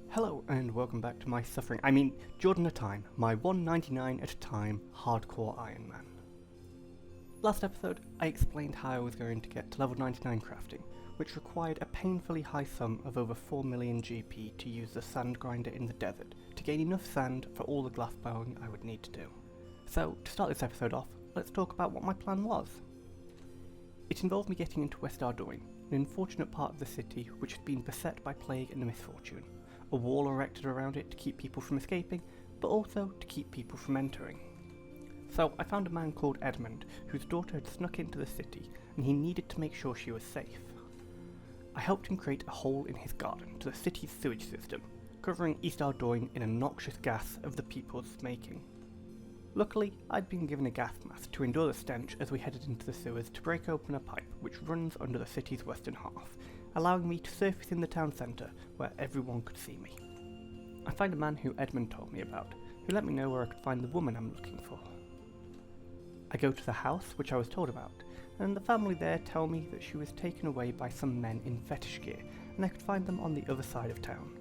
Hello and welcome back to my Jordan a time, my 199 at a time hardcore Ironman. Last episode I explained how I was going to get to level 99 crafting, which required a painfully high sum of over 4 million GP to use the sand grinder in the desert to gain enough sand for all the glass blowing I would need to do. So to start this episode off, let's talk about what my plan was. It involved me getting into West Ardoyne, an unfortunate part of the city which had been beset by plague and misfortune. A wall erected around it to keep people from escaping, but also to keep people from entering. So I found a man called Edmund, whose daughter had snuck into the city, and he needed to make sure she was safe. I helped him create a hole in his garden to the city's sewage system, covering East Ardoyne in a noxious gas of the people's making. Luckily, I'd been given a gas mask to endure the stench as we headed into the sewers to break open a pipe which runs under the city's western half, allowing me to surface in the town centre where everyone could see me. I find a man who Edmund told me about, who let me know where I could find the woman I'm looking for. I go to the house which I was told about, and the family there tell me that she was taken away by some men in fetish gear, and I could find them on the other side of town.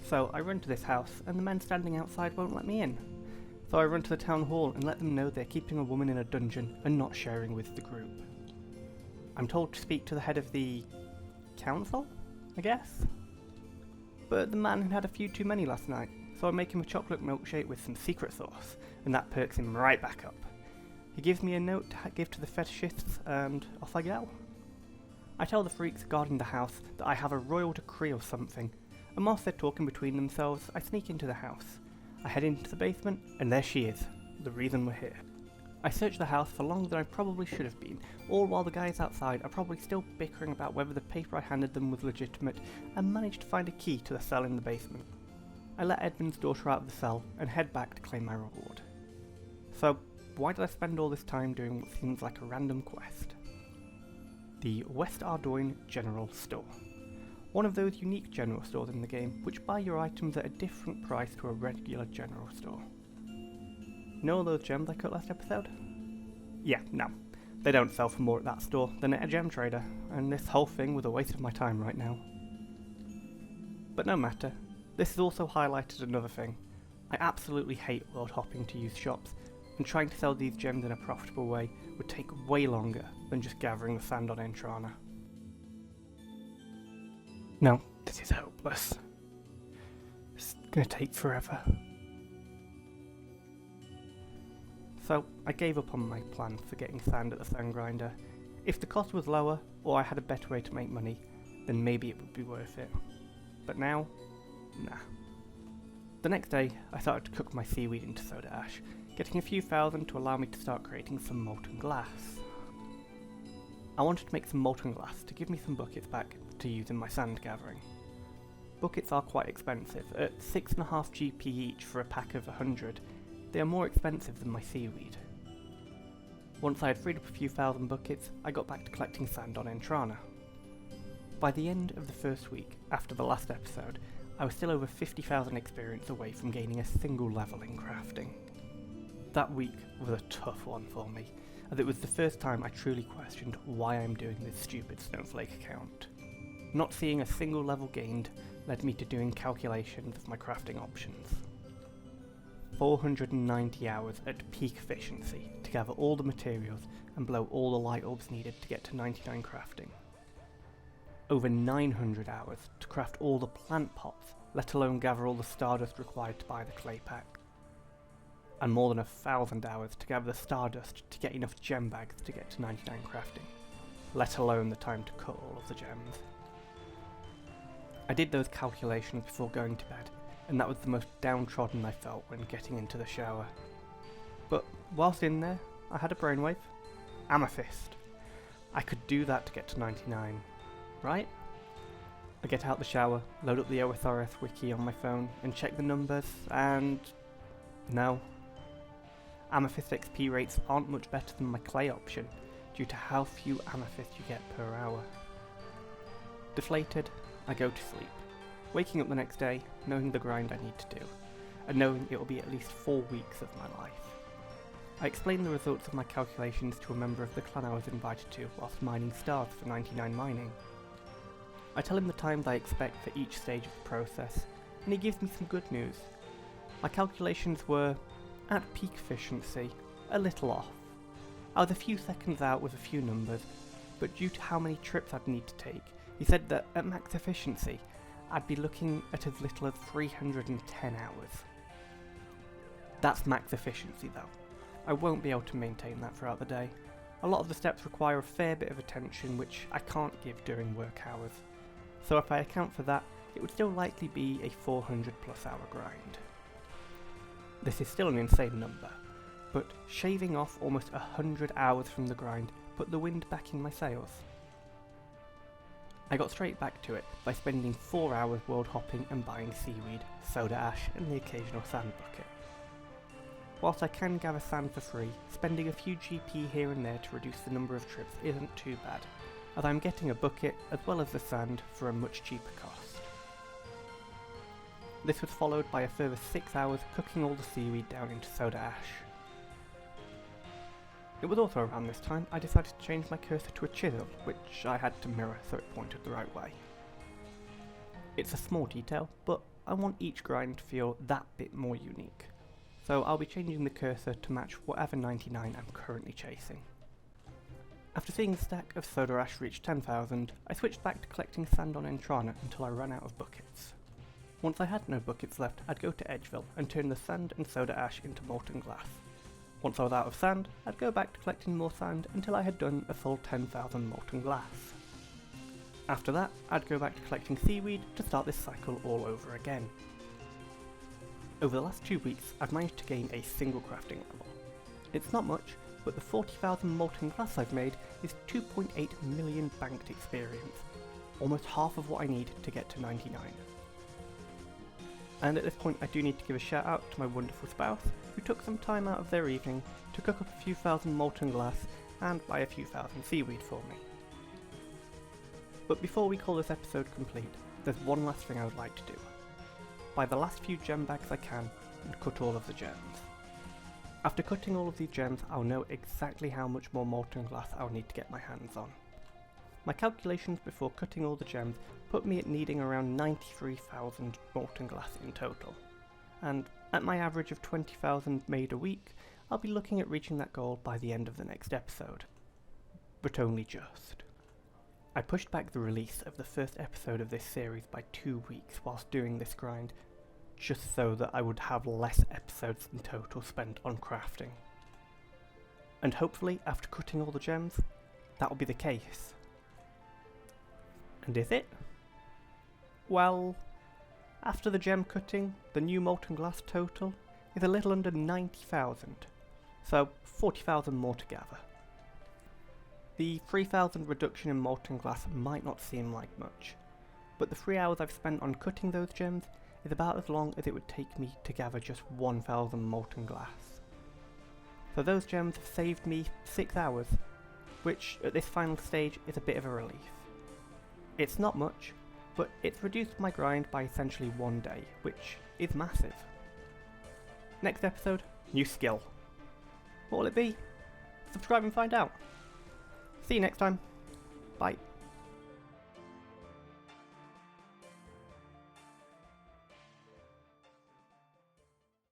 So I run to this house, and the men standing outside won't let me in. So I run to the town hall and let them know they're keeping a woman in a dungeon and not sharing with the group. I'm told to speak to the head of the council, I guess? But the man had had a few too many last night, so I make him a chocolate milkshake with some secret sauce, and that perks him right back up. He gives me a note to give to the fetishists, and off I go. I tell the freaks guarding the house that I have a royal decree or something, and whilst they're talking between themselves, I sneak into the house. I head into the basement, and there she is, the reason we're here. I search the house for longer than I probably should have been, all while the guys outside are probably still bickering about whether the paper I handed them was legitimate, and managed to find a key to the cell in the basement. I let Edmund's daughter out of the cell and head back to claim my reward. So, why did I spend all this time doing what seems like a random quest? The West Ardoyne General Store. One of those unique general stores in the game which buy your items at a different price to a regular general store. Know all those gems I cut last episode? Yeah, no. They don't sell for more at that store than at a gem trader, and this whole thing was a waste of my time right now. But no matter, this has also highlighted another thing. I absolutely hate world hopping to use shops, and trying to sell these gems in a profitable way would take way longer than just gathering the sand on Entrana. No, this is hopeless. It's gonna take forever. So I gave up on my plan for getting sand at the sand grinder. If the cost was lower, or I had a better way to make money, then maybe it would be worth it. But now, nah. The next day, I started to cook my seaweed into soda ash, getting a few thousand to allow me to start creating some molten glass. I wanted to make some molten glass to give me some buckets back to use in my sand gathering. Buckets are quite expensive, at 6.5 GP each for a pack of 100. They are more expensive than my seaweed. Once I had freed up a few thousand buckets, I got back to collecting sand on Entrana. By the end of the first week, after the last episode, I was still over 50,000 experience away from gaining a single level in crafting. That week was a tough one for me, as it was the first time I truly questioned why I'm doing this stupid Snowflake account. Not seeing a single level gained led me to doing calculations of my crafting options. 490 hours at peak efficiency to gather all the materials and blow all the light bulbs needed to get to 99 crafting. Over 900 hours to craft all the plant pots, let alone gather all the stardust required to buy the clay pack. And more than 1,000 hours to gather the stardust to get enough gem bags to get to 99 crafting, let alone the time to cut all of the gems. I did those calculations before going to bed, and that was the most downtrodden I felt when getting into the shower. But whilst in there, I had a brainwave. Amethyst. I could do that to get to 99, right? I get out the shower, load up the OSRS wiki on my phone, and check the numbers, and no. Amethyst XP rates aren't much better than my clay option, due to how few amethyst you get per hour. Deflated, I go to sleep, waking up the next day, knowing the grind I need to do, and knowing it will be at least 4 weeks of my life. I explain the results of my calculations to a member of the clan I was invited to whilst mining stars for 99 mining. I tell him the times I expect for each stage of the process, and he gives me some good news. My calculations were, at peak efficiency, a little off. I was a few seconds out with a few numbers, but due to how many trips I'd need to take, he said that at max efficiency, I'd be looking at as little as 310 hours. That's max efficiency though. I won't be able to maintain that throughout the day. A lot of the steps require a fair bit of attention which I can't give during work hours. So if I account for that, it would still likely be a 400 plus hour grind. This is still an insane number, but shaving off almost 100 hours from the grind put the wind back in my sails. I got straight back to it by spending 4 hours world hopping and buying seaweed, soda ash and the occasional sand bucket. Whilst I can gather sand for free, spending a few GP here and there to reduce the number of trips isn't too bad, as I'm getting a bucket as well as the sand for a much cheaper cost. This was followed by a further 6 hours cooking all the seaweed down into soda ash. It was also around this time I decided to change my cursor to a chisel, which I had to mirror so it pointed the right way. It's a small detail, but I want each grind to feel that bit more unique, so I'll be changing the cursor to match whatever 99 I'm currently chasing. After seeing the stack of soda ash reach 10,000, I switched back to collecting sand on Entrana until I ran out of buckets. Once I had no buckets left, I'd go to Edgeville and turn the sand and soda ash into molten glass. Once I was out of sand, I'd go back to collecting more sand until I had done a full 10,000 molten glass. After that, I'd go back to collecting seaweed to start this cycle all over again. Over the last 2 weeks, I've managed to gain a single crafting level. It's not much, but the 40,000 molten glass I've made is 2.8 million banked experience, almost half of what I need to get to 99. And at this point I do need to give a shout out to my wonderful spouse, who took some time out of their evening to cook up a few thousand molten glass and buy a few thousand seaweed for me. But before we call this episode complete, there's one last thing I would like to do. Buy the last few gem bags I can and cut all of the gems. After cutting all of these gems, I'll know exactly how much more molten glass I'll need to get my hands on. My calculations before cutting all the gems put me at needing around 93,000 molten glass in total, and at my average of 20,000 made a week, I'll be looking at reaching that goal by the end of the next episode. But only just. I pushed back the release of the first episode of this series by 2 weeks whilst doing this grind, just so that I would have less episodes in total spent on crafting. And hopefully, after cutting all the gems, that will be the case. And is it? Well, after the gem cutting, the new molten glass total is a little under 90,000, so 40,000 more to gather. The 3,000 reduction in molten glass might not seem like much, but the 3 hours I've spent on cutting those gems is about as long as it would take me to gather just 1,000 molten glass. So those gems have saved me 6 hours, which at this final stage is a bit of a relief. It's not much, but it's reduced my grind by essentially 1 day, which is massive. Next episode, new skill. What will it be? Subscribe and find out. See you next time. Bye.